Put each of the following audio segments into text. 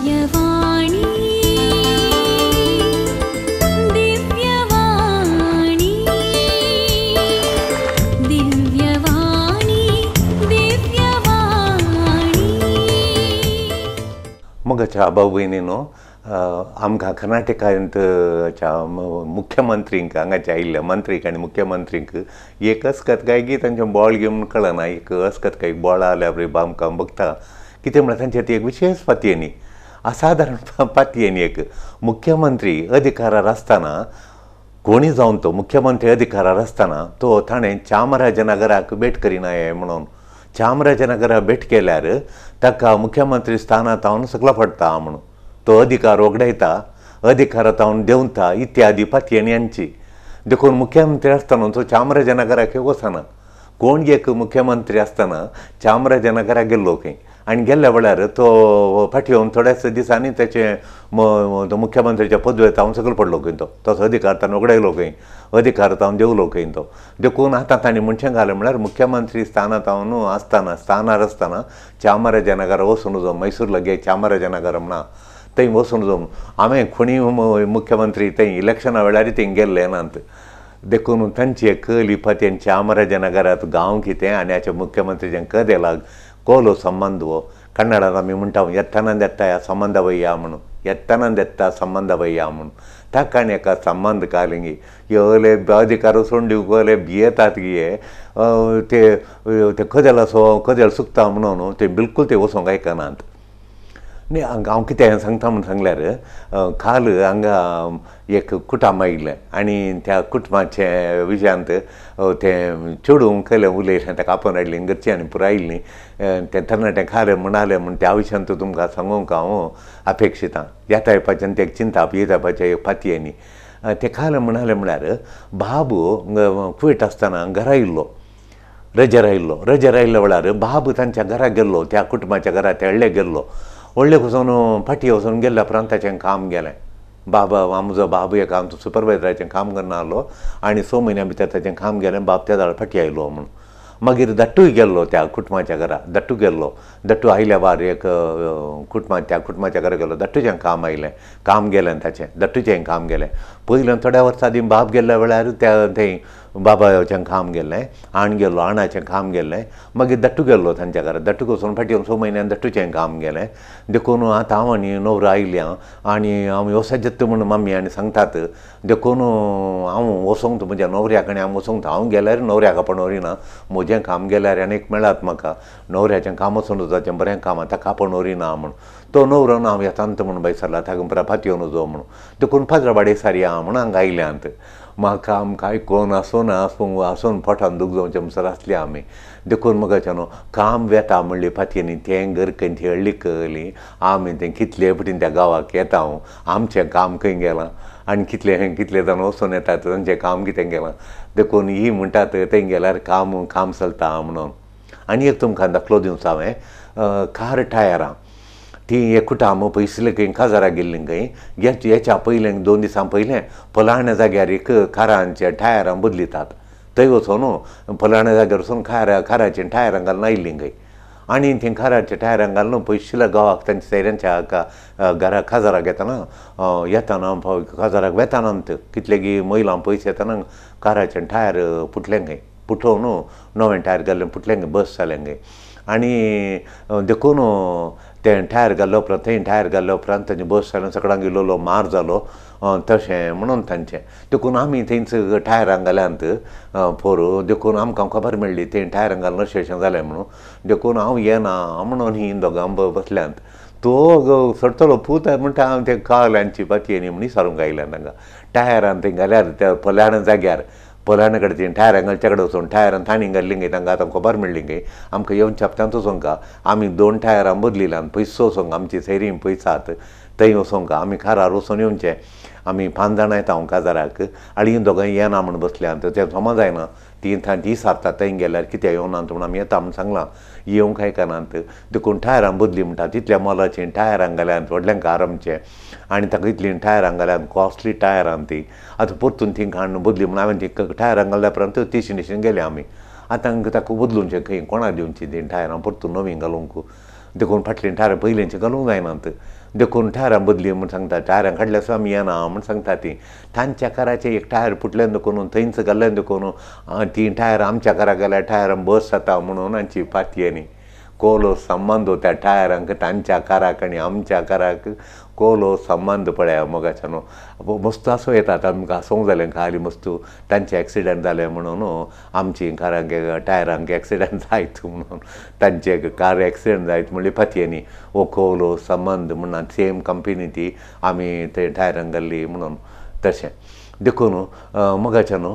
दिव्यवाणी दिव्यवाणी दिव्यवाणी दिव्यवाणी मगच्या भाऊ बहिणीनो आमकां कर्नाटकांतच्या मुख्यमंत्रींक हांगाच्या आयिल्ल्या मंत्रीक आनी मुख्यमंत्रींक एक अस्कत काय की तांचें बॉल घेवन कळना एक अस्कत काय बॉल आल्या बरी आमकां बघता कितें म्हळ्यार तांचे ती एक विशेष पातयेनी असाधारण पातयेनी एक मुख्यमंत्री अधिकारार आसतना कोणी जावन तो मुख्यमंत्री अधिकारार आसतना तो ताणें चामराजनगराक भेट करिनाये म्हणून चामराजनगरा भेट केल्यार ताका मुख्यमंत्री स्थानांत सकला पडटा म्हणून तो अधिकार वगडायता अधिकारांत देंवता इत्यादी पातयेनी यांची देखून मुख्यमंत्री आसतना तो चामराजनगराक वचना कोण एक मुख्यमंत्री आसतना चामराजनगराक गेल्लो खंय आनी गेल्ल्या वेळार तो फाटी येवन थोड्याच दिसांनी ताचे मुख्यमंत्र्याच्या पदवेंत सकयल पडलो खंय तसो अधिकार ताणें वगडायलो खंय अधिकार देंवलो खंय तो देखून आतां ताणें म्हणचें घालें म्हळ्यार मुख्यमंत्री स्थानांत आसतना स्थानार आसतना चामराजनगरा वचून जो मैसूर लगे चामराजनगर म्हणा थंय वचून जो हांवें कोणी मुख्यमंत्री थंय इलेक्शना वेळार थंय गेल्ले नात देखून तांची एक कहली पातयेन चामराजनगरांत गांव कितें आनी हाच्या मुख्यमंत्रीच्या कदेलाक कोलो संबंध वो कन्नडांत आमी म्हणटा एत्तानंद संबंधवय्या म्हणून एत्तानंद संबंधवय्या म्हणून ताका आनी एका संबंध कालिंगी येले अधिकार वचून दिवले भियेतात गे ते कदेल सुकता म्हणून ते बिलकुल ते वचोंक आयकनात न्ही हांव कितें सांगता म्हणून सांगल्यार काल हांगा एक कुटुंब आयिल्लें आनी त्या कुटुंबाचे विशयांत तें चेडूंक खंय उलयलें ताका आपोवन हाडली घरची आनी पुरो आयिल्लीं तें तरणाटें खालें म्हणालें म्हण त्या विशयांत तुमकां सांगूंक हांव अपेक्षीत येता येवपाचें तें चिंता येता येवपाचें पातयेनी तें खालें म्हणालें बाबू कुवेट आसतना घरा येयल्लो रजेर आयिल्ल्या वेळार बाबू तांच्या घरा गेल्लो त्या कुटुंबाच्या घरा ते व्हडले वचून फाटी वचून गेल्ल्या प्रांताचें काम गेलें बाबा आमचो बाबू एक आमचो सुपरवायजराचें काम करनासलो आनी 6 म्हयन्या भितर ताचें काम गेलें बाब त्या दाळ फाटी आयलो म्हूण मागीर दट्टूय गेल्लो त्या कुटुंबाच्या घरा दट्टू आयल्या वार एक त्या कुटुंबाच्या घरा गेलो दट्टूचें काम गेलें ताचें दट्टूचें काम गेलें पयलें थोड्या वर्सां आदीं बाब गेल्ल्या वेळार त्या थंय बाबाचें काम गेल्लें आण गेल्लो आणाचें काम गेल्लें मागीर दट्टू गेल्लो तांच्या घरा दट्टूक वचून फाटी 6 म्हयन्यान दट्टूचें काम गेलें देखून आतां हांव आनी न्हवरो आयल्या आनी हांव वचत येता म्हूण मम्मी आनी सांगतात देखून हांव वचोंक म्हज्या न्हवऱ्याक आनी हांव वचोंक हांव गेल्यार न्हवऱ्याक आपणवरिना म्हजें काम गेल्यार आनी एक मेळ्ळात म्हाका न्हवऱ्याचें काम वचून वचाचें बरें काम ताका आपणवरिना म्हूण तो न्हवरो ना हांव येतात म्हूण बैसरला ताका पुरा फाटी येवन वचो म्हणून देखून फाजराबाडे सारया म्हूण हांगा आयल्यांत म्हाका आमकां आयकोन आसून पोटान दूख जावचें म्हणसर आसली आमी देखून म्हाका न्हू काम वेता म्हणली फातयेनी तें घर खंय ती हळ्ळी कहली आमी तें कितले पटीन त्या गांवाक येता हांव आमचें काम खंय गेलां आनी कितले जाण वचून येतात तांचें काम कितें गेलां देखून ही म्हणटात थंय गेल्यार काम चलता म्हणून आनी एक तुमकां दाखलो दिवचो हांवें कार टायरां ती एक कुटुंब पयसले खंय काजाराक गेल्लीं खंय हेच्या पयलें 2 दिसां पयलें फलाण्या जाग्यार एक कारांचे टायरां बदलितात थंय वचून फलाण्या जाग्यार वचून काराचें टायरां घालून आयिल्लीं खंय आनी तीं काराचें टायरां घालून पयसल्या गांवाक तांच्या सैऱ्यांच्या घरा काजाराक येताना काजाराक वेताना कितलेकी महिलां पयस येताना काराचें टायर फुटलें खंय फुटोवन नवें टायर घाल्लें फुटलें खंय बस जालें खंय आनी देखून तें टायर घाल्ल्या उपरांत थंय टायर घाल्ल्या उपरांत तांची बस जालें सगळ्यांक इल्लो मार जालो तशें म्हणून तांचें देखून आमी थंयच टायरां घाल्यांत फोर देखून आमकां खबर मेळ्ळी थंय टायरां घालून अशें जालें म्हणून देखून हांव येना म्हणून ही दोगां बसल्यांत तो सरतलो पूत म्हणटा हांव ते कागल्यांची पातयेनी म्हूण विचारूंक आयल्यान तांकां टायरान थंय घाल्यार त्या फलाण्या जाग्यार फलाण्या कडेन टायरां घालच्या कडेन वचून टायरां तांणी घाल्लीं खंय तांकां आतां खबर मेळ्ळी खंय आमकां येवन छापतांत वचोंक आमी 2 टायरां बदलिल्यांत पयस वचोंक आमची सैरीं पयसात थंय वचोंक आमी कारार वचून येवचें आमी 5 जाणां येता हांव काजाराक आनी दोगांय येना म्हूण बसल्यांत तें समज जायना ती सारतात थंय गेल्यार कित्याक येवनात म्हणून आमी येता म्हूण सांगलां येवंक आयकनात देखून टायरां बदली म्हणटा तितल्या मोलाचीं टायरां घाल्यांत व्हडल्यांक आरामचें आनी ताका इतलीं टायरां घाल्यांत कॉस्टली टायरां ती आतां परतून ती हाडून बदली म्हूण हांवें ती टायरां घाल्ल्या उपरांत तिशीन गेले आमी आतां ताका बदलूनचें खंय कोणाक दिवचीं तीं टायरां परतून नवीं घालूंक देखून फाटलीं टायरां पयलींची घालूंक जायनात, देखून टायरां बदली म्हूण सांगता, टायरां काडल्या सुद्दां आमी येना म्हूण सांगता तीं. तांच्या काराचें एक टायर फुटलें देखून थंयच घाल्लें देखून तीं टायर आमच्या काराक गेल्यार टायरां बस जाता म्हणून आमची पातयेनी कोलो संबंद त्या टायरांक, तांच्या काराक आनी आमच्या काराक कोलो संबंद पळया मोगाच्यान. मस्त आसूं येतात आमकां आसूंक जालें खाली मस्त तांचें एक्सिडंट जालें म्हणून आमची कारांक टायरांक एक्सिडंट जायत म्हणून तांचे कार एक्सिडंट जायत म्हणली पातयेनी वो कोलो संबंद म्हणून सेम कंपनी ती आमी ते टायरांक घाल्ली म्हणून. तशें देखून मोगाच्यान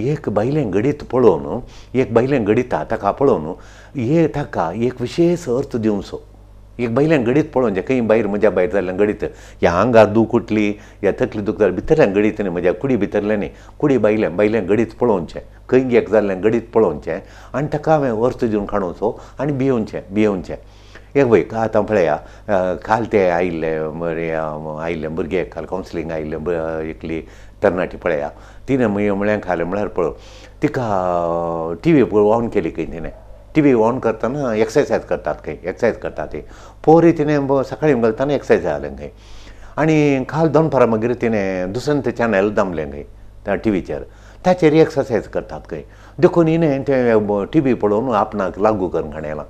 एक बायलें घडीत पळोवन, एक बायलें घडिता ताका पळोवन हे ताका एक विशेष अर्थ दिवचो. एक बायलें घडीत पळोवन जे खंय भायर म्हज्या भायर जाल्ल्यान घडीत ह्या आंगार दूख उठली या तकली दुख जाल्यार भितरल्यान घडीत न्ही, म्हज्या कुडी भितरल्यान न्ही, कुडी बायलें घडीत पळोवचें, खंय एक जाल्ल्यान घडीत पळोवचें आनी ताका हांवें अर्थ दिवन काडूचो आनी भियोवचें. एक वय आतां पळया, काल ते आयिल्ले भुरगे काल कावन्सिलींग आयिल्ले एकली तरणाटी पळया, तिणें म्हळ्यार खालें म्हळ्यार पळय तिका TV ऑन केली खंय तिणें. TV ऑन करतना एक्सरसायज करतात खंय, एक्सरसायज करतात ती पोरी तिणें सकाळीं घालतना एक्सरसायज जालें खंय. आनी काल दनपारां मागीर तिणें दुसरें तें चॅनल दामलें खंय त्या टीव्हीचेर, ताचेर एक्सरसायज करतात खंय. देखून हिणें तें TV पळोवन आपणाक लागू करून हाडयलां,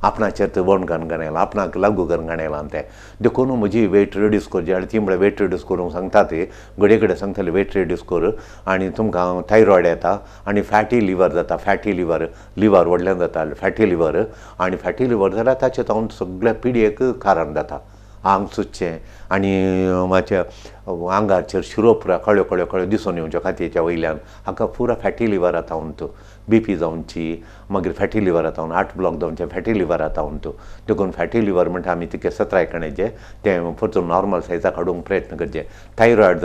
आपणाचेर तें वण करून हाडयलां, आपणाक लागू करून हाडयलां तें. देखून म्हजी वेट रिड्यूस करची आनी ती म्हळ्यार वेट रिड्यूस करूंक सांगता ती घडये घडये सांगताली वेट रिड्यूस कर आनी तुमकां थायरॉयड येता आनी फॅटी लिवर जाता, फॅटी लिवर व्हडल्यान जाता फॅटी लिवर, आनी फॅटी लिवर जाल्यार ताचे जावन सगळ्या पिड्येक कारण जाता, आंग सुचचें आनी मातशें आंगाचेर शिरो पुरा कळ्यो दिसून येवच्यो खातयेच्या वयल्यान हाका पुरा फॅटी लिवर जाता म्हणून BP जावची, मागीर फॅटी लिवर जाता हार्ट ब्लॉक जावचे, फॅटी लिवर जाता म्हणून. देखून फॅटी लिवर म्हणटा आमी तिके 17 कणेचे तें परतून नॉर्मल सायजाक हाडूंक प्रयत्न करचे. थायरॉयड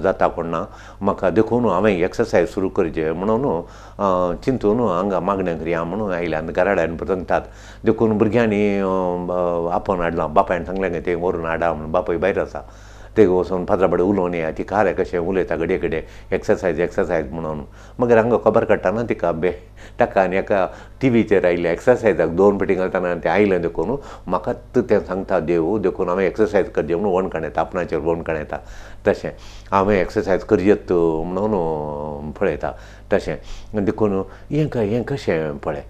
जाता कोण ना म्हाका देखून हांवें एक्सरसायज सुरू करचे म्हणून चिंतून हांगा मागणें करया म्हणून आयल्यान घराड्यान सांगतात. देखून भुरग्यांनी आपोवन हाडलां, बापायन सांगलें तें व्हरून हाडा म्हणून, बापूय भायर आसा, ते वचून फातराबडी उलोवन येया, ती खारें कशें उलयता घडये घडये एक्सरसायज म्हणून. मागीर हांगा खबर काडटाना तिका ताका आनी एका टीव्हीचेर आयिल्ल्या एक्सरसायजाक 2 पेटी घालतना तें आयलें देखून म्हाका तें सांगता देव, देखून हांवें एक्सरसायज करचें म्हणून वणकण येता, आपणाचेर वणकण येता. तशें हांवें एक्सरसायज करचेत म्हणून पळयता. तशें देखून हें कशें पळय,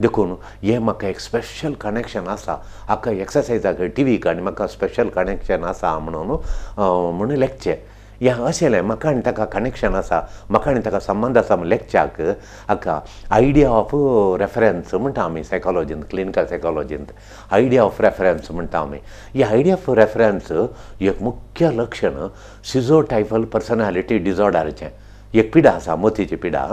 देखून हें म्हाका एक स्पेशल कनेक्शन आसा हाका एक्सरसायजाक टीव्हीक आनी म्हाका स्पेशल कनेक्शन आसा म्हणून लेखचें. हें अशेंलें म्हाका आनी ताका कनेक्शन आसा, म्हाका आनी ताका संबंद आसा म्हूण लेखच्याक हाका आयडिया ऑफ रेफरन्स म्हणटा आमी सायकॉलॉजींत, क्लिनिकल सायकॉलॉजींत आयडिया ऑफ रेफरन्स म्हणटा आमी. ही आयडिया ऑफ रेफरन्स एक मुख्य लक्षण सिझोटायपल पर्सनॅलिटी डिजॉर्डराचें. एक पिडा आसा मतीची पिडा,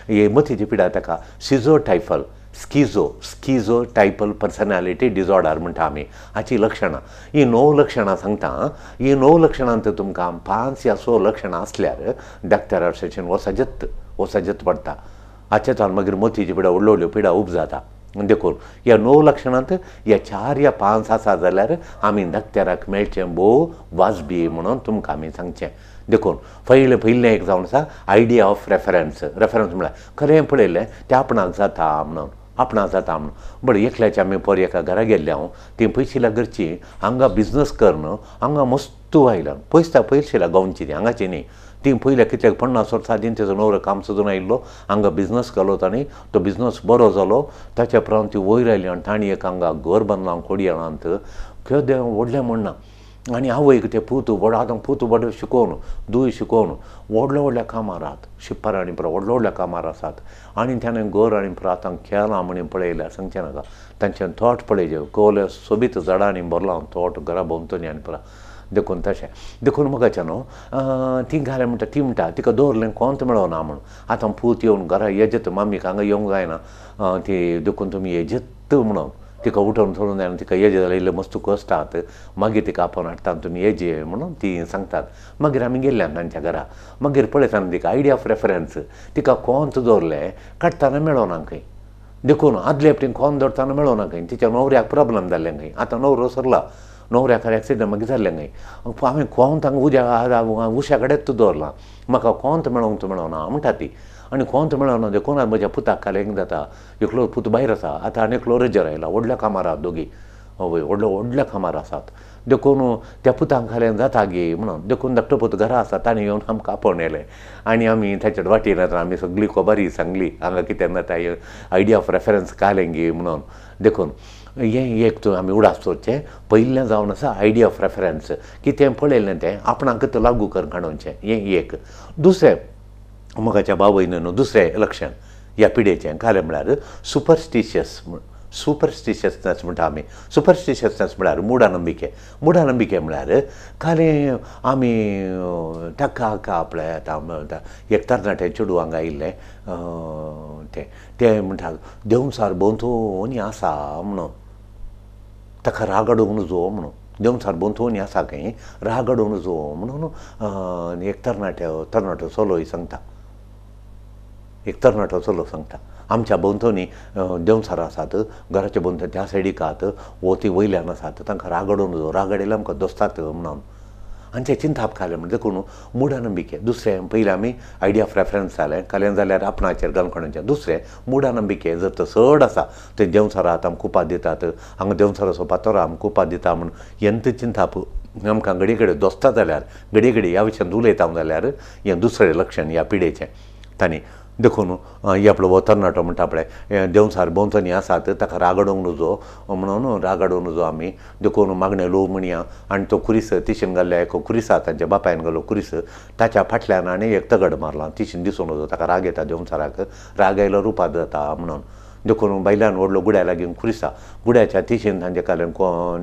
ही मतीची पिडा ताका सिझोटायपल स्किझोटायपल पर्सनॅलिटी डिजॉर्डर म्हणटा आमी. हाची लक्षणां ही 9 लक्षणां सांगता. ही 9 लक्षणांत तुमकां 5 या 6 लक्षणां आसल्यार डॉक्टरार सेशन वचत पडटा. हाचेंतल्यान मागीर मतीची पिडा व्हडल्यो पिडा उब जाता. देखून ह्या 9 लक्षणांत ह्या 4 या 5 आसा जाल्यार आमी डॉक्टराक मेळचें भोव वाजबी म्हणून तुमकां आमी सांगचें. देखून पयलें एक जावन आसा आयडिया ऑफ रेफरन्स म्हळ्यार खरें पळयलें तें आपणाक जाता म्हणून. बरें एकल्याचें आमी पर एका घरा गेल्ले हांव, ती पयशिल्ल्या घरची हांगा बिजनस करन हांगा मस्त आयल्यान पयशिल्ल्या गांवची ती हांगाची न्ही, ती पयल्या कितल्याक 50 वर्सां आदीं तेजो न्हवरो काम सोदून आयिल्लो, हांगा बिजनस केलो ताणी, तो बिजनस बरो जालो, ताच्या उपरांत ती वयर आयली आनी ताणी एक हांगा घर बांदलां कोडयेळांत, केदें व्हडलें म्हणना. आनी आवयक ते पूत आतां पूत बरें शिकोवन दूय शिकोवन व्हडल्या कामार आहात, शिप्पार आनी पुरो व्हडल्या कामार आसात. आनी ताणें घर आनी पुरो आतां केलां म्हणून पळयल्यार सांगचें नाका. तांचें तोट पळयचें कोवले सोबीत झाडांनी भरलां तोट घरा भोंवतणी आनी पुरो. देखून तशें देखून मोगाचें न्हू ती घालें म्हणटा ती म्हणटा तिका दवरलें कोंत मेळना म्हणून. आतां पूत येवन घरा येजत मामीक हांगा येवंक जायना ती, देखून तुमी येजत म्हणून तिका उठोवन सोडून जायना. तिका येजे जाल्यार इल्ले मस्त कश्टात, मागीर तिका आपोवन हाडटा तुमी येजे म्हणून ती सांगतात. मागीर आमी गेल्ल्यान तांच्या घरा, मागीर पळयतना तिका आयडिया ऑफ रेफरन्स तिका कोंत दवरलें काडटाना मेळना खंय. देखून आदले फावटीं कोंत दवरतना मेळना खंय. तिच्या न्हवऱ्याक प्रॉब्लम जाल्लें खंय, आतां न्हवरो सरला, न्हवऱ्याक एक्सिडंट मागीर जाल्लें खंय. हांवें कोंत हांगा उशा कडेच दवरलां, म्हाका कोंत मेळोंक मेळना म्हणटा ती. आनी कोंत मेळना देखून म्हज्या पुताक कालेंक जाता एकलो पूत भायर आसा आतां आनी एकलो रजर आयला व्हडल्या कामार आहात दोगी हय व्हडल्या कामार आसात देखून त्या पुतांक खालें जाता गे म्हणून देखून धाकटो पूत घरा आसा ताणें येवन आमकां आपोवन येलें आनी आमी ताचेर वाटेर येता आमी सगळीं खबर ही सांगली हांगा कितें जाता आयडिया ऑफ रेफरन्स कालें गे म्हणून देखून हें एक आमी उडास सोदचें पयलें जावन आसा आयडिया ऑफ रेफरन्स कितें पळयलें तें आपणाक लागू कर काडोवचें हें एक दुसरें मोगाच्या भाव भयणीनो दुसरें लक्षण ह्या पिडेचें कालें म्हळ्यार सुपरस्टिशियसनस म्हणटा आमी सुपरस्टिशियसनस म्हळ्यार मुडानंबिके म्हळ्यार खाली आमी ताका हाका आपल्या आतां एक तरणाटें चेडूं हांगा आयिल्लें तें म्हणटा देंवचार भोंवतणी आसा म्हणून ताका रागडोवंक नजो म्हणून देंवचार भोंवतणी आसा खंय रागडोवंक नजो म्हणून एक तरणाटो चलोय सांगता एक तरणाटो चलो सांगता आमच्या भोंवतणी देंवचार आसात घराच्या भोंवतणी त्या सायडीक आहात वो ती वयल्यान आसात तांकां रागडोवंक नजो रागडयल्यार आमकां दोस्तात म्हणून आनी तें चिंताप खालें म्हणजे देखून मुडानंबिके दुसरें पयलीं आमी आयडिया ऑफ रेफरन्स कालें जाल्यार आपणाचेर घालून काडचें दुसरें मुडानंबिके जर तर चड आसा ते देंवचारांत आमकां कुपाद दितात हांगा देंवचाराचो पातोर आमकां कुपाद दिता म्हूण हेंत चिंताप आमकां घडी घडी दोस्ता जाल्यार घडी घडी ह्या विशयान उलयता जाल्यार हें दुसरें लक्षण ह्या पिडेचें तांणी देखून ही आपलो वो तरणाटो म्हणटा पळय देंवचार भोंवतणी आसात ताका रागडोवंक नजो म्हणून रागडोवंक नजो आमी देखून मागणें लोव म्हणया आनी तो कुरीस तिशीन घाल्ल्या एक कुरीस आहा तांच्या बापायन घालो कुरीस ताच्या फाटल्यान आनी एक तगड मारला तिशीन दिसूंक नजो ताका राग येता देंवचाराक राग आयलो रुपाद जाता म्हणून देखून बायलान व्हडलो गुड्या लागीं कुरिसा गुड्याच्या तिशीन तांचे कालें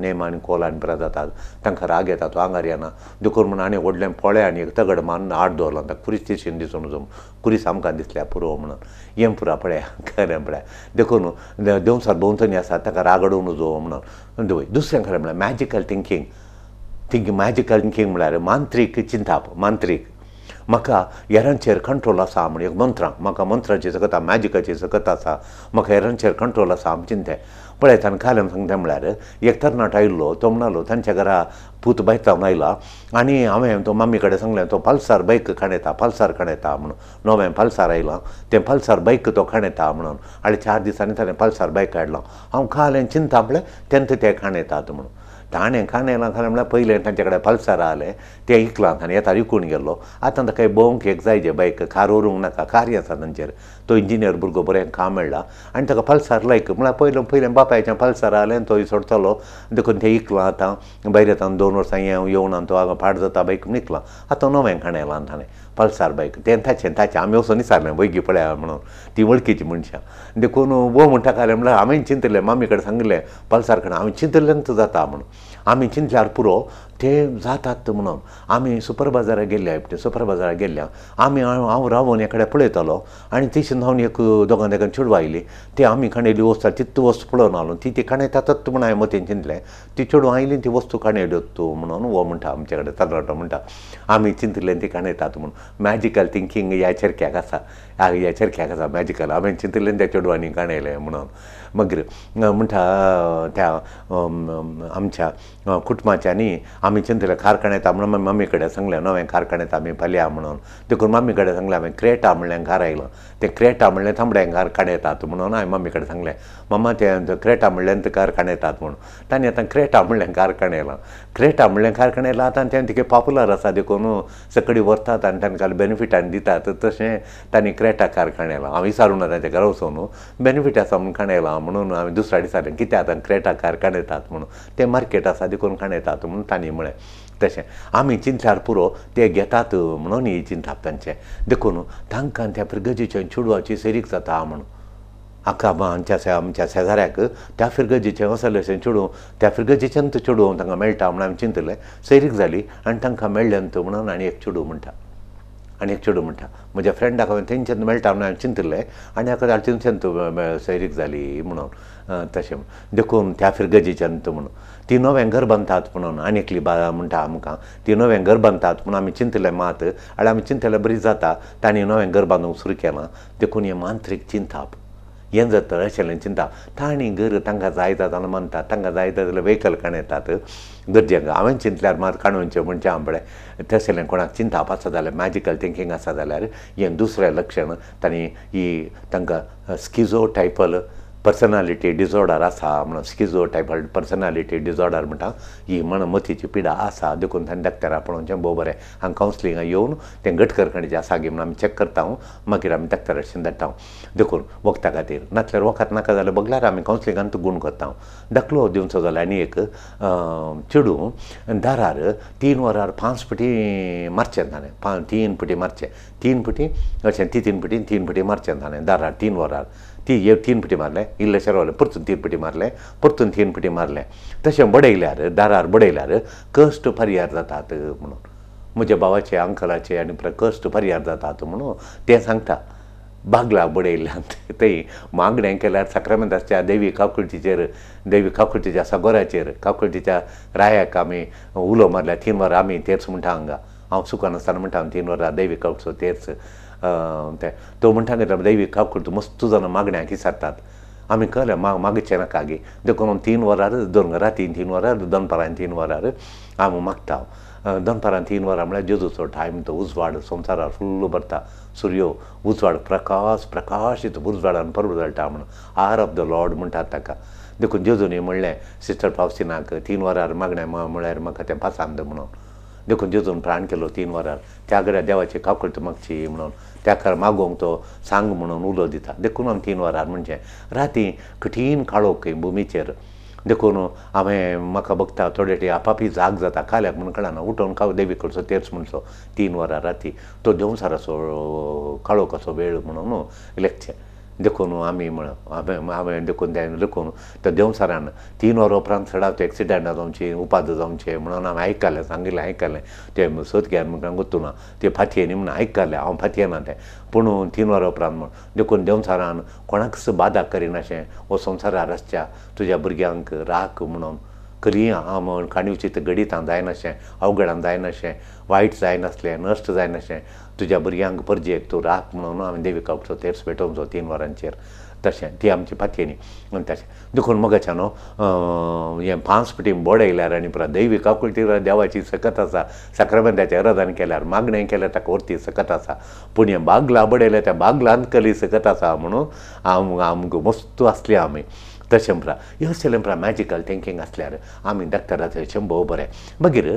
नेम आनी कोल आनी पिरां जातात तांकां राग येता तो आंगार येना देखून म्हण आनी व्हडलें पोळे आनी एक तगड मारून आड दवरलो ताका कुरीस तिशीन दिसूंक नजो कुरीस आमकां दिसल्या पुरो म्हणून हें पुरा पळया खरें पळया देखून देंवचार भोंवतणी आसा ताका रागडोवंक नजो म्हणून दुसरें खरें म्हळ्यार मॅजिकल थिंकींग मॅजिकल थिंकींग म्हळ्यार मांत्रीक चिंताप मांत्रीक म्हाका हेरांचेर कंट्रोल आसा म्हण एक मंत्रां म्हाका मंत्राची सकत मॅजिकाची सकत आसा म्हाका हेरांचेर कंट्रोल आसा आमी चिंतें पळय ताणें कालें सांगता म्हळ्यार एक तरणाटो आयिल्लो तो म्हणलो तांच्या घरा पूत बायक जावन आयला आनी हांवें तो मम्मी कडेन सांगलें तो पल्सार बायक खाणयता म्हणून नवें पल्सार आयलां तें पल्सार बायक तो खाणयता म्हणून आनी 4 दिसांनी ताणें पल्सार बायक काडलां हांव कालें चिंता पळय तेन्ना ते खाणयतात म्हणून ताणें खाणयलां खालें म्हळ्यार पयलें तांचे कडेन पल्सार आसलें तें इकलां ताणें येता विकून गेल्लो आतां ताका भोंवंक एक जाय जे बायक कार व्हरूंक नाका कारी आसा तांचेर तो इंजिनियर भुरगो बरें काम मेळ्ळा आनी ताका पल्सार लायक म्हळ्यार पयलें बापायचें पल्सार आसलें तो सोडटलो देखून तें इकलां आतां भायर येता 2 वर्सां येवन तो हांगा पाड जाता बायक म्हूण इकलां आतां नवें खाणयलां ताणें पल्सार बायक तें ताचें आमी वचून विचारलें वैगी पळया म्हणून ती वळखीची मनशां देखून वो म्हणटा कालें म्हळ्यार हांवें चिंतलें मम्मी कडेन सांगलें पल्सार खाणा हांवें चिंतलें जाता म्हणून आमी चिंतल्यार पुरो ते जातात म्हणून आमी सुपर बाजाराक गेल्ल्या आमी हांव रावून एकडे पळयतालो आनी तिशीन हांव एक दोगां चेडवां आयली ती आमी खाणयली वस्त तितू वस्तू पळोवन आलो ती खाणयतातच म्हूण हांवें मतीन चिंतलें ती चेडवां आयली ती वस्तू खाणयल्यो तूं म्हणून वो म्हणटा आमचे कडेन तरणाटो म्हणटा आमी चिंतलें ती खाणयतात म्हणून मॅजिकल थिंकींग ह्या चेरक्याक आसा मॅजिकल हांवें चिंतलें त्या चेडवांनी खाणयलें म्हणून मागीर म्हणटा त्या आमच्या कुटुंबाच्यांनी आमी चिंतलें कारखान येता म्हणून मम्मी कडेन सांगलें नवें कारखान येता आमी फाल्यां म्हणून देखून मम्मी कडेन सांगलें हांवें क्रेटा म्हणलें घर आयलां तें क्रेटा म्हणलें थांबडें कारखान येतात म्हणून हांवें मम्मी कडेन सांगलें मम्मा तें क्रेटा म्हणलें तें कारखान येतात म्हणून ताणें आतां क्रेटा म्हणलें कारखान येयलां आतां तें तिके पॉप्युलर आसा देखून सकडी व्हरतात आनी तांकां बेनिफिटान दितात तशें तांणी क्रेटा कारखान येयलां हांव विचारूं ना ताच्या घरा वचून बेनिफीट आसा म्हणून खाणयलां म्हणून हांवें दुसऱ्या दिसा कित्याक आतां क्रेटा कारखान येतात म्हणून तें मार्केट आसा देखून खाणयतात म्हणून तांणी म्हळें तशें आमी चिंतल्यार पुरो ते घेतात म्हणून ही चिंताप तांचें देखून तांकां त्या फिरगजीच्या चेडवाची सेरीक जाता म्हणून हाका आमच्या शेजाऱ्याक त्या फिरगजीचें असलेशें चेडूं त्या फिरगजीच्यान चेडूं तांकां मेळटा म्हणून हांवें चिंतलें सेरीक जाली आनी तांकां मेळ्ळें म्हणून आनी एक चेडूं म्हणटा म्हज्या फ्रेंडाक हांवें तेंच्यान मेळटा म्हणून हांवें चिंतलें आनी हाका तेंच्यान सैरीक जाली म्हणून तशें देखून त्या फिरगजीच्यान म्हणून ती नवें घर बांदतात म्हणून आनी एकली म्हणटा आमकां ती नवें घर बांदतात म्हणून आमी चिंतलें मात आनी आमी चिंतलें बरी जाता तांणी नवें घर बांदूंक सुरू केलां देखून हें मांत्रीक चिंताप हें जाता अशें चिंता तांणी घर तांकां जाय जाता म्हणटा तांकां जाय जाल्यार वेहिकल काणयतात गरजेक हांवें चिंतल्यार मात काणूनचें म्हणचें हांव तशें कोणाक चिंताप आसा जाल्यार मॅजिकल थिंकींग आसा जाल्यार हें दुसरें लक्षण तांणी ही तांकां स्किजो टायपल पर्सनालिटी डिजॉर्डर आसा म्हणून स्किजो टायपल पर्सनालिटी डिजॉर्डर म्हणटा ही मतीची पिडा आसा देखून तांणी डॉक्टरा पळोवचें भोव बरें हांगा कावन्सिलिंगाक येवन तें घटकरखणेचें आसा गे म्हणून आमी चॅक करता मागीर आमी डॉक्टराचें धाडटा देखून वखदा खातीर नातल्यार वखद नाका जाल्यार बगल्यार आमी कावन्सिलिंगांत गूण करता दाखलो दिवचो जाल्यार आनी एक चेडूं दारार 3 वरार 5 फावटी मारचें ताणें 3 फावटी मारचें 3 फावटी अशें 3 फावटी 3 फावटी मारचें ताणें दारार 3 वरार 3 फावटी मारलें इल्लेशें रावलें परतून 3 फावटी मारलें परतून 3 फावटी मारलें तशें बडयल्यार दारार बडयल्यार कश्ट परिहार जातात म्हणून म्हज्या भावाचे अंकलाचे आनी कश्ट परिहार जातात म्हणून तें सांगता बागला बडयल्ल्यान थंय मागणें केल्यार साक्रामेंताच्या देवी काकुळटीच्या सागोराचेर काकुळटीच्या रायाक आमी उलो मारल्या 3 वरां आमी तेर्स म्हणटा हांगा हांव सुखान आसतना म्हणटा 3 वरां देवी काकुळचो तेर्स तो म्हणटा दैवी काकुळ मस्त जाणां मागण्यांक विचारतात आमी कळ्ळें मागचें नाका गे देखून 3 वरार राती 3 वरार दनपारां 3 वरार हांव मागता दनपारां 3 वरां म्हळ्यार जेजूचो टायम तो उजवाड संवसारार फुल्ल भरता सूर्यो उजवाड प्रकाशीत उजवाडान परब जळटा म्हणून आर ऑफ द लॉर्ड म्हणटात ताका देखून जेजूनी म्हणलें सिस्टर फावस्टिनाक 3 वरार मागणें म्हळ्यार म्हाका तें पासांद म्हणून देखून जेजून प्राण केलो 3 वरार त्या घरा देवाची काकुळट मागची म्हणून त्या खातीर मागोवंक तो सांग म्हणून उलो दिता देखून हांव 3 वरार म्हणचें राती कठीण काळोख भुमीचेर देखून हांवें म्हाका बगता थोडे टी आपापी जाग जाता काल्याक म्हणून कळना उठोवन काव देवी कडचो तेर्स म्हणचो 3 वरां राती तो देंवसाराचो काळोख असो वेळ म्हणून लेखचें देखून आमी म्हण हांवें देखून तें देखून त्या देंवसारान 3 वरां उपरांत चडाव एक्सिडंट जावचें उपाद जावचें म्हणून हांवें आयकलें सांगिल्लें तें सोदग्यान म्हाका गुंतूना तें फातयेनी म्हणून आयकलें हांव फातयेना तें पूण 3 वरां उपरांत म्हण देखून देंवसारान कोणाकच बादा करिनाशें हो संवसारार आसच्या तुज्या भुरग्यांक राख म्हणून करिया हांव म्हण काणयोचें गडितां जायनाशें अवघडान जायनाशें वायट जायनासलें नश्ट जायनाशें तुज्या भुरग्यांक परजेक तूं राख म्हणून हांवें देवी काकुळचो तेर्स पेटोवचो 3 वरांचेर तशें ती आमची फातयेनी तशें देखून मगाच्यान हें 5 फावटी बडयल्यार आनी परत दैवी काकुळटी देवाची सकत आसा साक्रामेंताचें आराधन केल्यार मागणें केल्यार ताका व्हरती सकत आसा पूण हें बागला बडयल्यार त्या बागलांत कली सकत आसा म्हणून आमकां मस्त आसली आमी तशें म्हणटा हें अशें म्हणटा मॅजिकल थिंकींग आसल्यार आमी डॉक्टराचें शंभो बरें मागीर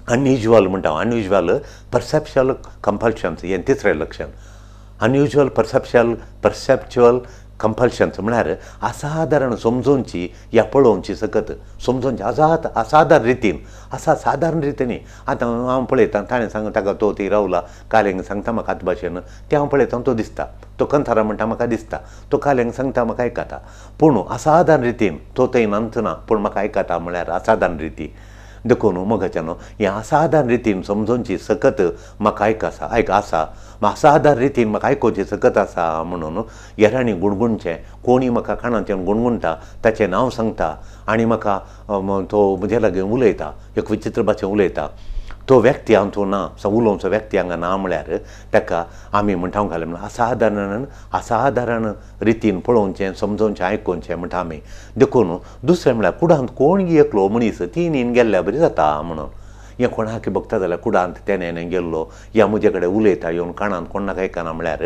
अनयुज्युअल म्हणटा अनयुज्युअल परसेप्च्युअल कंपल्शन्स हें तिसरें लक्षण अनयुज्युअल परसेप्च्युअल कंपल्शन्स म्हळ्यार असाधारण समजोवची या पळोवची सकत समजोवची असाधारण रितीन सादारण रितीन आतां हांव पळयतां ताणें सांग ताका तो ती रावला कालेंग सांगता म्हाका आत भाशेन तें हांव पळयतां तो दिसता तो कंथारा म्हणटा म्हाका दिसता तो कालेंग सांगता म्हाका आयकता पूण असाधारण रितीन तो थंय नांतना पूण म्हाका आयकता म्हळ्यार असाधारण रिती देखून मगाच्यान हें असाधारण रितीन समजोवची सकत म्हाका आसा असाधारण रितीन म्हाका आयकोवचें सकत आसा म्हणून हेरांनी गुणगुणचें कोणी म्हाका कानांतल्यान गुणगुणटा ताचें नांव सांगता आनी म्हाका तो म्हजे लागीं उलयता एक विचित्र भाशेन उलयता तो व्यक्ती हांव तो ना उलोवचो व्यक्ती हांगा ना म्हळ्यार ताका आमी म्हणटा घालें म्हणून असाधारण रितीन पळोवचें समजोवचें आयकोवचें म्हणटा आमी देखून दुसरें म्हळ्यार कुडांत कोण एकलो मनीस 3 न्हीन गेल्ल्या बरी जाता म्हणून हें कोणाक बगता जाल्यार कुडांत तेणें गेल्लो या म्हजे कडेन उलयता येवन कानांत कोण नाका आयकना म्हळ्यार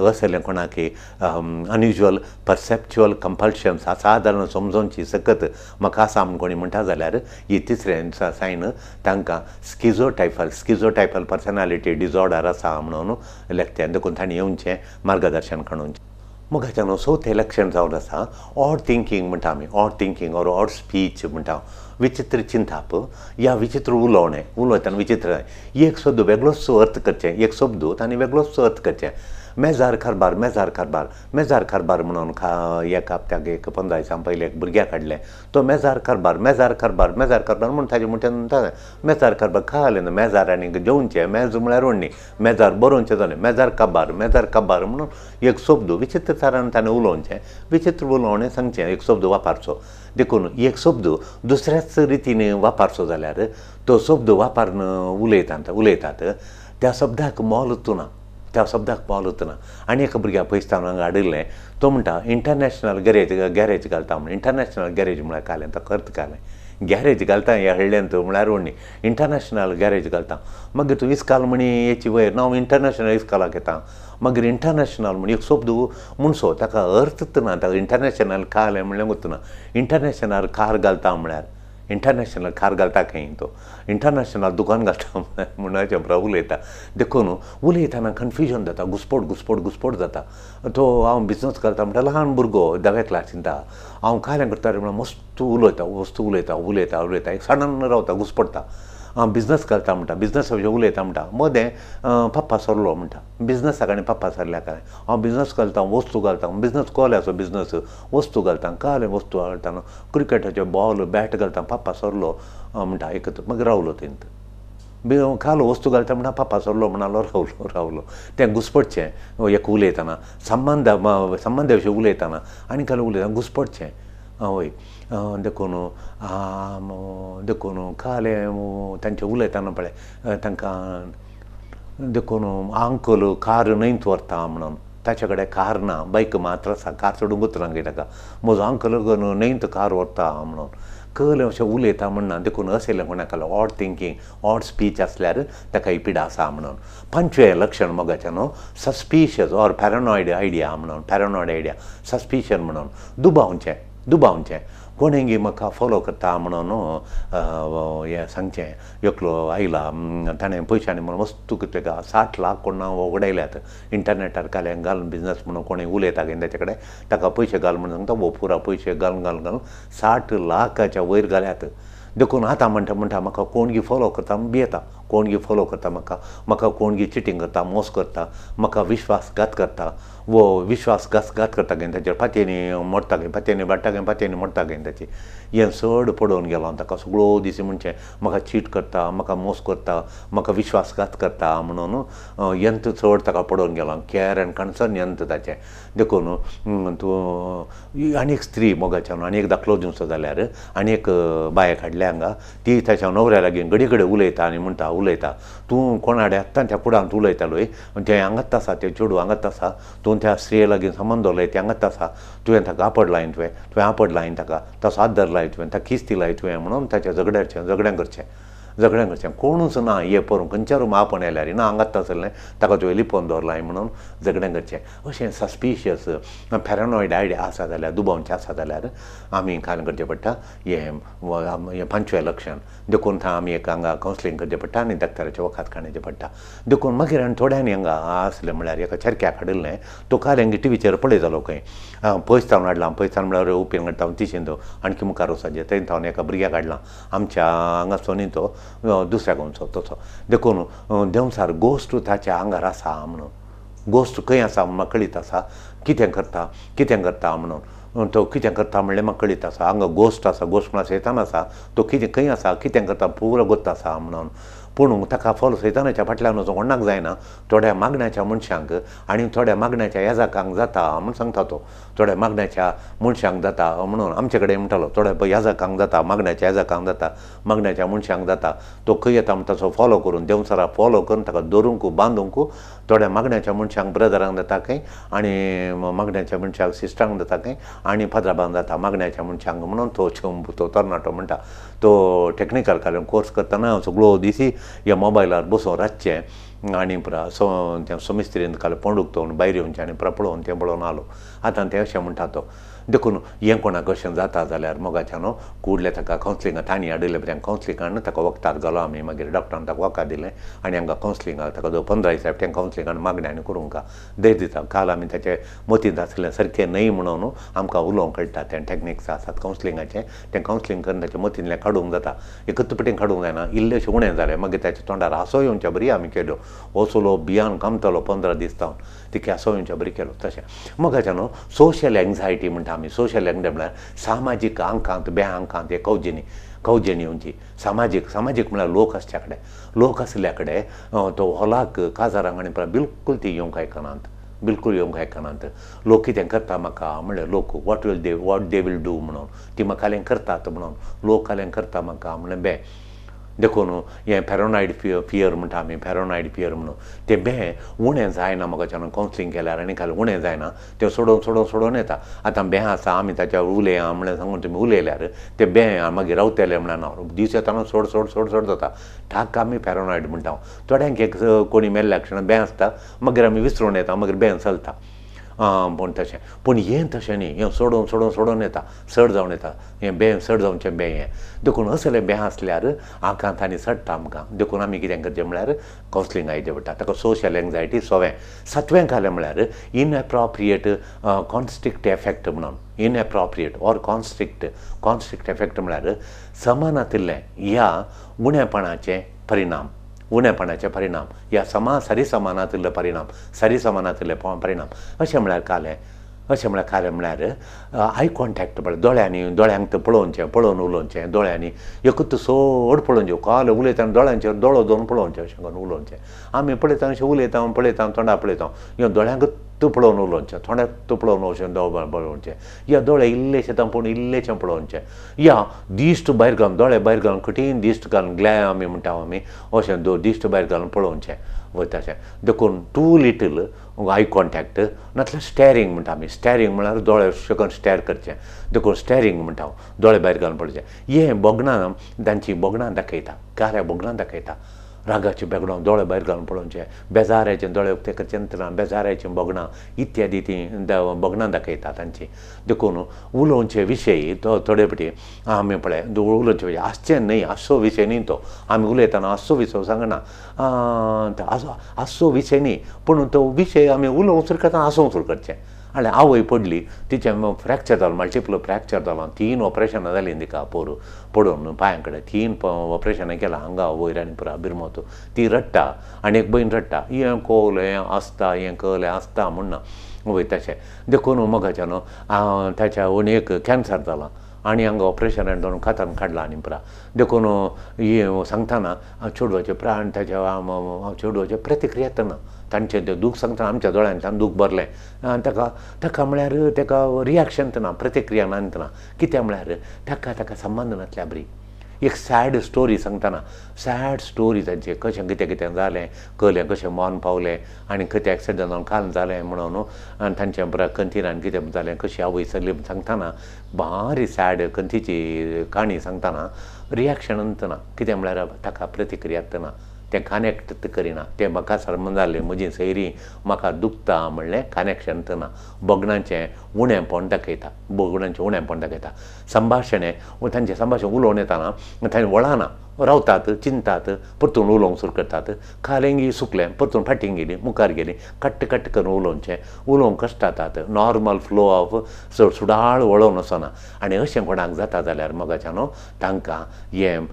असलें कोणाक अनयुज्युअल परसेप्च्युअल कंपल्शन्स असाधारण समजोवची सकत म्हाका आसा म्हूण कोणी म्हणटा जाल्यार ही तिसरें सायन तांकां स्किजो टायपल पर्सनालिटी डिजॉर्डर आसा म्हणून लेखतें देखून तांणी येवचें मार्गदर्शन काडूंचें मगाच्यान चवथें लक्षण जावन आसा ऑड थिंकींग म्हणटा आमी odd thinking or odd speech म्हणटा विचित्र चिंताप या विचित्र उलोवतना विचित्र एक शब्द वेगळोच अर्थ करचें एक शब्द आनी वेगळोच अर्थ करचें मेजार कारबार म्हणून एका हप्त्याक एक 15 दिसां पयलीं एक भुरग्याक हाडलें तो मेजार कारबार म्हणून ताजे म्हणटा मेजार कारबार खालें न्हू मेजार आनी जेवचें मेज म्हळ्यार व्हडणी मेजार बरोवचें जालें मेजार काबार म्हणून एक शब्द विचित्र तरान ताणें उलोवचें विचित्र उलोवणें सांगचें एक शब्द वापरचो देखून एक शब्द दुसऱ्याच रितीन वापरचो जाल्यार तो शब्द वापरून उलयतात त्या शब्दाक मोल उरना त्या शब्दाक पावलो आनी एका भुरग्या पयसतान हांगा हाडिल्लें तो म्हणटा इंटरनॅशनल गॅरेज घालता म्हण इंटरनॅशनल गॅरेज म्हळ्यार कालें ताका अर्थ कालें गॅरेज घालता हें हडल्यान तूं म्हळ्यार व्हडली इंटरनॅशनल गॅरेज घालता मागीर तूं इस्काल म्हणी हेची वयर हांव इंटरनॅशनल इस्कालाक येता मागीर इंटरनॅशनल म्हण एक शब्द म्हणसो ताका अर्थच ना ताका इंटरनॅशनल कालें म्हणलें वतना इंटरनॅशनल कार घालता म्हळ्यार इंटरनॅशनल कार घालता खंय तो इंटरनॅशनल दुकान घालता म्हणून उलयता देखून उलयतना कन्फ्युजन जाता घुसपट जाता तो हांव बिजनस घालता म्हणटा ल्हान भुरगो 10व्या क्लासींत हांव कालें करता म्हळ्यार मस्त उलयता एक सडन रावता घुसपडटा हांव बिजनस घालता म्हणटा बिजनसा विशीं उलयता म्हणटा मदें पप्पा सरलो म्हणटा बिजनसाक आनी पप्पा सरल्या काय हांव बिजनस घालता वस्तू घालता बिजनस कोल्याचो बिजनस वस्तू घालता काले वस्तू घालता क्रिकेटाचे बॉल बॅट घालता पप्पा सरलो म्हणटा एकत्र मागीर रावलो तेंत खालो वस्तू घालता म्हणटा पप्पा सरलो म्हणालो रावलो तें घुसपटचें एक उलयतना संबंदा विशीं उलयतना आनी काल उलयतना घुसपटचें हय देखून कालें तांचें उलयतना पळय तांकां देखून अंकल कार न्हंयत व्हरता म्हणून ताचे कडेन कार ना बायक मात्र आसा कार सोडून उतरांक ताका म्हजो अंकल न्हंयत कार व्हरता म्हणून कळ्ळें अशें उलयता म्हणना देखून अशें कोणाक ऑड थिंकींग ऑड स्पीच आसल्यार ताका पिडा आसा म्हणून 5वें लक्षण मोगाचें न्हू सस्पिशियस ऑर पॅरानॉयड आयडिया म्हणून पॅरानॉयड आयडिया सस्पिशन म्हणून दुबावचें कोणेंगी म्हाका फॉलो करता म्हणून हें सांगचें एकलो आयला ताणें पयशांनी म्हणून वस्तू ताका 60 लाख कोण उगडायल्यात इंटरनेटार काल्यान घालून बिजनस म्हणून कोणें उलयता घेवन ताचे कडेन ताका पयशे घाल म्हणून सांगता वो पुरा पयशे घालून 60 लाखाच्या वयर घाल्यात देखून आतां म्हणटा म्हाका कोणगी फॉलो करता भियेता कोणगी फॉलो करता म्हाका कोणगी चिटींग करता मोस करता म्हाका विश्वासघात करता वो विश्वासघात करता घेवन ताचेर पातयेनी मोडटा घेवन पातयेनी बाडटा घेवन पातयेनी मोडटा घेवन ताची हें चड पडोवन गेलो ताका सगळो दीस म्हणचें म्हाका चीट करता म्हाका मोस करता म्हाका विश्वासघात करता म्हणून यंत चड ताका पडोवन गेलो कॅर एंड कन्सर्न यंत ताचें देखून तूं आनी एक स्त्री मोगाच्यान आनी एक दाखलो दिवचो जाल्यार आनी एक बायक हाडल्या हांगा ती ताच्या नवऱ्या लागीं घडी उलयता आनी म्हणटा तूं कोणाडे आत्तां त्या फुडांत उलयतालोय तें हांगाच आसा तें चेडूं हांगाच आसा तूं त्या स्त्रिये लागीं संबंद दवरले तें हांगाच आसा तुवें ताका आपड लायन तुवें आपड लायन ताका तसो आदर लाय तुवें ताका किस्ती लाय तुवें म्हणून ताच्या झगड्यां करचें कोणूच ना हें पळोवन खंयच्या आपण येयल्यार ना हांगाच आसलें ताका तुवें लिपोवन दवरलाय म्हणून झगड्यां करचें अशें सस्पिशियस पॅरानॉयड आयडिया आसा जाल्यार दुबावचें आसा जाल्यार आमी काल करचें पडटा हें 5वें लक्षण देखून थंय आमी एक हांगा कावन्सिलींग करचें पडटा आनी डॉक्टराचे वखाद काडचें पडटा देखून मागीर आनी थोड्यांनी हांगा आसलें म्हळ्यार एका चरक्याक हाडिल्लें तो काल हांगे टीव्हीचेर पळय जालो खंय पयसतावन हाडलां पयसतावन म्हळ्यार उपेन काडटा तिशेंत आणकी मुखार वचपाचें थंय हांवें एका भुरग्याक हाडलां आमच्या हांगा सोनी तो दुसऱ्या गोंयचो तसो देखून देंवसार गोश्ट ताच्या आंगार आसा म्हणून गोश्ट खंय आसा म्हूण म्हाका कळीत आसा कितें करता म्हणून तो कितें करता म्हणलें म्हाका कळीत आसा हांगा गोश्ट आसा गोश्ट म्हळ्यार सैतान आसा तो खंय आसा कितें करता पुरो गोत आसा म्हणून पूण ताका फॉलो सैतानाच्या फाटल्यान वचूंक कोणाक जायना थोड्या मागण्याच्या मनशांक आनी थोड्या मागण्याच्या येजाकांक जाता म्हूण सांगता तो थोड्या मागण्याच्या मनशांक जाता म्हणून आमचे कडेन म्हणटालो थोड्या येजाकांक जाता मागण्याच्या येजाकांक जाता मागण्याच्या मनशांक जाता तो खंय येता म्हणटा तसो फॉलो करून देंवसारा फॉलो करून ताका धरूंक बांदूंक थोड्या मागण्याच्या मनशांक ब्रदरांक जाता खंय आनी मागण्याच्या मनशांक सिस्टरांक जाता खंय आनी फादराबांक जाता मागण्याच्या मनशांक म्हणून तो तरणाटो म्हणटा तो टॅक्निकल काल्यान कोर्स करतना सगळो दिसी ह्या मोबायलार बसून रातचें आनी पुरा त्या समिस्त्रीन काल पंडूक तो भायर येवचें आनी पुरा पळोवन तें पळोवन आलो आतां तें अशें म्हणटा तो देखून हें कोणाक अशें जाता जाल्यार मोगाच्यान कुडले ताका कावन्सिलिंगाक तांणी हाडिल्लें बरें कावन्सिलिंगान ताका वखदार घालो आमी मागीर डॉक्टरान ताका वखद दिलें आनी हांगा कावन्सिलिंगाक ताका जो 15 दिसा तें कावन्सिलिंगान मागण्यांनी करूंक देर दिता काल आमी ताचें मतींत आसलें सारकें न्हय म्हणून आमकां उलोवंक कळटा तें टॅक्निक्स आसात कावन्सिलिंगाचें तें कावन्सिलिंग करून ताचें मतींतलें काडूंक जाता एकच पटीन काडूंक जायना इल्लेशें उणें जालें मागीर ताच्या तोंडार हांसो येवच्या बरी आमी केल्यो वचलो भियान कामतलो 15 दीस जावन तिके हांसो येवच्या बरी केलो तशें मोगाच्यान सोशल एंग्जायटी म्हणटा आमी सोशल एंग्जायटी म्हळ्यार सामाजीक आंकांत बेआंकांत हे कौजेनी येवची सामाजीक म्हळ्यार लोक आसच्या कडेन लोक आसल्या कडेन तो हॉलाक काजारांक आनी बिलकूल ती येवंक आयकनात लोक कितें करता म्हाका म्हणल्यार लोक वॉट दे वील डू म्हणून ती म्हाका जालें करतात म्हणून लोक जालें करता म्हाका म्हणलें देखून हें पॅरानॉयड फियर म्हणटा आमी पॅरानॉयड फियर म्हणून तें बें उणें जायना मोगाच्यान कावन्सिलींग केल्यार आनी खाली उणें जायना तें सोडोवन येता आतां बें आसा आमी ताच्या उलया म्हणून सांगून तुमी उलयल्यार तें बें मागीर रावतलें म्हणून हांव दीस येताना सोड जाता ताका आमी पॅरानॉयड म्हणटा थोड्यांक एक कोणी मेल्ल्या क्षणां बें आसता मागीर आमी विसरून येता मागीर बें चलता पूण तशें पूण हें तशें न्ही हें सोडोवन येता चड जावन येता हें बें चड जावचें बें हें देखून असलें बें आसल्यार आंकांत आनी सडटा आमकां देखून आमी कितें करचें म्हळ्यार कावन्सिलींगा येचें पडटा ताका सोशल एंग्जायटी 7वें जालें म्हळ्यार इनएप्रोप्रिएट कॉन्स्ट्रिक्ट एफेक्ट म्हणून इनएप्रोप्रिएट ऑर कॉन्स्ट्रिक्ट एफेक्ट म्हळ्यार समानांतलें ह्या उणेपणाचे परिणाम या सरिसमानांतले परिणाम अशें म्हळ्यार कालें म्हळ्यार आय कॉन्टेक्ट म्हळ्यार दोळ्यांक पळोवन उलोवचें दोळ्यांनी एकूच सोड पळोवचें काल उलयतना दोळ्यांचेर दोळो दोन पळोवचें अशें करून उलोवचें आमी पळयता अशें पळयता तोंडा पळयता ह्यो दोळ्यांक पळोवन उलोवचें थोड्याक पळोवन अशें पळोवचें या दोळे इल्लेशें तांपोवन इल्लेशें पळोवचें या दिश्ट भायर घालून दोळे भायर घालून कठीण दिश्ट घालून ग्लॅ आमी म्हणटा आमी अशें दिश्ट भायर घालून पळोवचें वयताशें देखून टू लिटल आय कॉन्टेक्ट नातल्यार स्टॅरींग म्हणटा आमी स्टॅरींग म्हळ्यार दोळे शकून स्टॅर करचें देखून स्टॅरींग म्हणटा दोळे भायर घालून पळोवचें हें बोगणां तांची बोगणां दाखयता गाऱ्या बोगणां दाखयता रागाचें बेगडो दोळे भायर घालून पळोवचें बेजाऱ्याचें दोळे उक्ते करचें बेजाऱ्याचीं बोगणां इत्यादी तीं बोगणां दाखयता तांची देखून उलोवचे विशयी तो थोडे फावटी आमी पळय उलोवचे विशय आसचें न्हय आसचो विशय न्ही तो आमी उलयतना आसचो विशय सांगना आसचो विशय न्ही पूण तो विशय आमी उलोवंक सुरू करता आसूंक सुरू करचें आनी आवय पडली तिचें फ्रॅक्चर जालो मल्टिपल फ्रॅक्चर जालो 3 ऑपरेशनां जालीं तिका पडून पांयां कडेन 3 ऑपरेशनां केलां हांगा वयर आनी पुरा बिरमोत ती रडटा आनी एक भयण रडटा हें कळ्ळें आसता म्हणना वय तशें देखून मोगाच्यान ताच्या वणयेक कॅन्सर जाला आनी हांगा ऑपरेशनान दोन खातान काडला आनी पुरा देखून ही सांगतना चेडवाचे प्राण ताच्या चेडवाचे प्रतिक्रिया येतना तांचें तें दूख सांगतना आमच्या दोळ्यांतल्यान दूख भरलें ताका म्हळ्यार ताका रिएक्शन ना प्रतिक्रिया नातना कित्याक म्हळ्यार ताका संबंद नासल्या बरी एक सॅड स्टोरी सांगतना सॅड स्टोरी तांचे कशें कितें जालें कळ्ळें कशें मौन पावलें आनी खंय एक्सिडंट जावन काल जालें म्हणून आनी तांचें बरें कंथिरान कितें जालें कशी आवय सरली सांगतना बारी सॅड कंथीची काणी सांगतना रिएक्शन ना कितें म्हळ्यार ताका प्रतिक्रिया येतना तें कनेक्ट करिना तें म्हाका सर्मन जाल्लें म्हजी सैरी म्हाका दुखता म्हणलें कनेक्शन ना बोगणाचें उणेंपण दाखयता संभाशणें तांचें संभाशण उलोवन येताना तांणी वळाना रावतात चिंतात परतून उलोवंक सुरू करतात खालेंगी सुकलें परतून फाटीं गेलीं मुखार गेलीं कट्ट करून उलोवंक कश्ट जातात नॉर्मल फ्लो ऑफ सुडाळ वळोवन वचना आनी अशें कोणाक जाता जाल्यार मोगाच्यान तांकां हें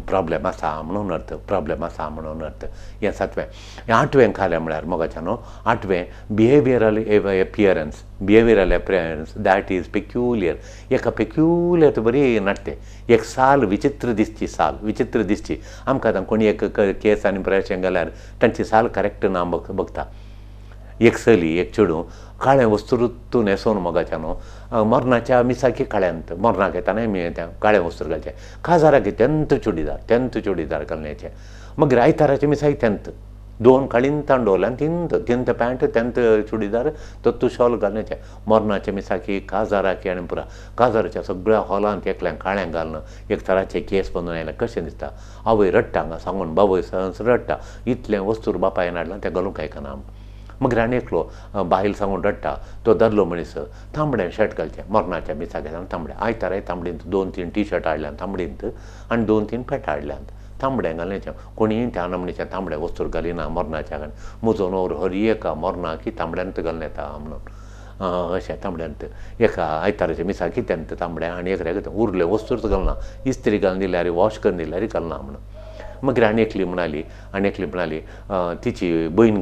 प्रॉब्लेम आसा म्हणून अर्थ हें 7वें हें 8वें खालें म्हळ्यार मोगाच्यान 8वें behavioural appearance that is peculiar एका पेक्युलियर बरी नाट्य एक साल विचित्र दिसची आमकां आतां कोणी एक केस आनी अशें गेल्यार तांची साल करेक्ट ना बघता एक चली एक चेडूं काळें वस्त्र न्हेसोवन मोगाच्यान मरणाच्या मिसाकी काळ्यांत मरणाक येताना काळें वस्त्र घालचें काजाराक तेंत चुडीदार घालण्याचें मागीर आयताराचे मिसाकी तेंत 2 काळीन तांडोवल्यान तिंत पॅण्ट तेंत चुडीदार तत्तू शॉल घालण्याचें मरणाचे मिसाकी काजाराकी आनी पुरा काजाराच्या सगळ्या हॉलांत एकल्यान काळें घालना एक तराचे केस बांदून आयल्यार कशें दिसता आवय रडटा हांगा सांगून बाबय रडटा इतलें वस्तूर बापायन हाडलां तें घालूंक आयकना मागीर आनी एकलो बायल सांगून रडटा तो ददलो मनीस तांबडें शर्ट घालचें मरणाच्या मिसा घेताना तांबडें आयताराय तांबडींत 2-3 टी शर्ट हाडल्यान तांबडींत आनी 2-3 पॅटां हाडल्यान तांबडें घालचें कोणीय त्या नमणेचें तांबडें वस्तूर घालिना मरणाच्या म्हजो न्हवरो हरी एका मरना की तांबड्यांत घालून येता म्हणून अशें तांबड्यांत एका आयताराच्या मिसा कित्यांत तांबडें आनी एक उरलें वस्तूच घालना इस्त्री घालून दिल्यार वॉश करून दिल्यार घालना म्हणून मागीर आनी एकली म्हणाली तिची भयण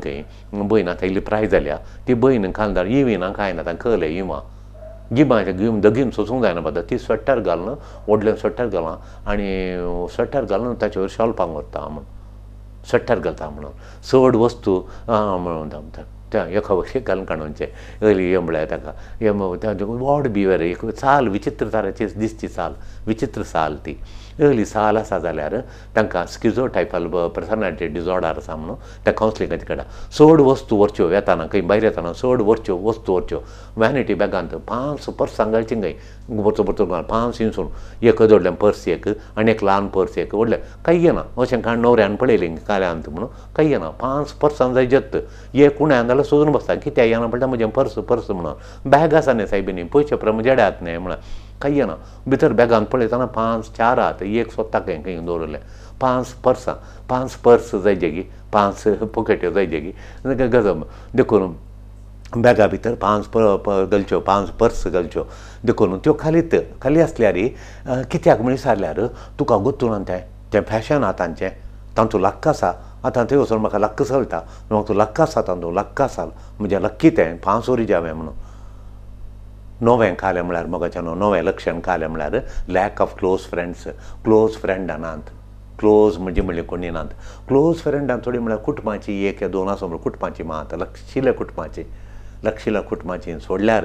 भयण आतां इल्ली प्राय जाल्या ती भयण घालना इविना कांय ना तांकां कळलें गिम दगीन सोसूंक जायना बाबा ती स्वेटर घालना व्हडलें स्वेटर घालना आनी स्वेटर घालून ताचे वयर शॉल पांगरता म्हणून स्वेटर घालता म्हणून चड वस्तू म्हणून त्या एका वर्षी घालून काडूनचें हें म्हळ्यार ताका व्हड बिवर एक साल विचित्र तराची दिसची साल विचित्र साल ती येयली साल आसा जाल्यार तांकां स्किजो टायपल पर्सनालिटी डिजॉर्डर आसा म्हणून त्या कावन्सिलिंगाचे कडेन चड वस्तू व्हरच्यो येताना खंय भायर येताना चड वस्तू व्हरच्यो वॅनिटी बॅगांत 5 पर्सां घालचीं खंय भरचो 5 इंसून एक व्हडलें पर्स एक आनी एक ल्हान पर्स एक व्हडलें काही येना अशें काण णवऱ्यान पळयलें काल्यांत म्हणून काही येना 5 पर्सां जाय जत्त एक कुण्यान जाल्यार सोदून बसता कित्याक येना पळयता म्हजें पर्स म्हणून बॅग आसा न्ही सायबिनी पयशे प्रमाण जेड्यात न्ही म्हणून काही येना भितर बॅगांत पळयतना 4 आहात एक स्वताक खंय दवरलें 5 पर्स जाय जेगी 5 पॉकेट्यो जाय जेगी गजब देखून बॅगा भितर 5 घालच्यो 5 पर्स घालच्यो देखून त्यो खाली आसल्यार कित्याक म्हण विचारल्यार तुका गुंतून तें फॅशन आहा तांचें तांचो लक्क आसा आतां थंय वचून म्हाका लक्क चलता म्हाका तूं लक्क आसा तांचो लक्क आसा म्हणजे लक्की तें 5 वरी जावें म्हणून नवें कालें म्हळ्यार मोगाचें नवें लक्षण कालें म्हळ्यार लॅक ऑफ क्लोज फ्रेंडानांत क्लोज म्हणजे कोणी नात क्लोज फ्रेंडां थोडी म्हळ्यार कुटुंबाची एक या 2 आसा म्हळ्यार कुटुंबाची मात लक्षिल्या कुटुंबाची सोडल्यार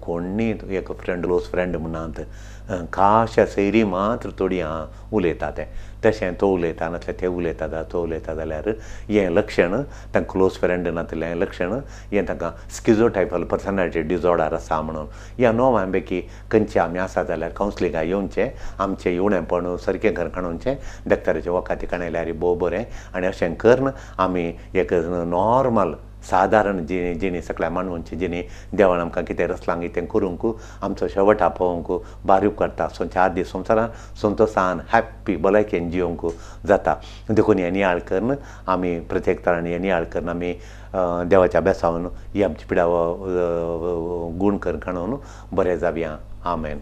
कोणी एक क्लोज फ्रेंड म्हणनात खाशा सैरी मात्र थोडी उलयता तशें तो उलयता नाजाल्यार ते उलयता जाल्यार हें लक्षण तांकां क्लोज फ्रेंड नातलें लक्षण हें तांकां स्किजो टायपल पर्सनालिटी डिजॉर्डर आसा म्हणून ह्या नोवां पैकी खंयचे आमी आसा जाल्यार कावन्सिलिंगाक येवचें आमचें येवणेपण सारकें घरकाणोवचें डॉक्टराचे वखाती काणयल्यार भोव बरें आनी अशें करन आमी एक नॉर्मल सादारण जिणी सगळ्या मानवांची जिणी देवान आमकां कितें रचलां तें करूंक आमचो शेवट आपोवंक बारीक करता 4 दीस संवसारान संतोशान हॅप्पी भलायकेन जिवंक जाता देखून हें नियाळ करन आमी प्रत्येक तरांनी हें नियाळ करन आमी देवाच्या बेसावन ही आमची पिडा गूण करून काणून बरें जावया आमेन.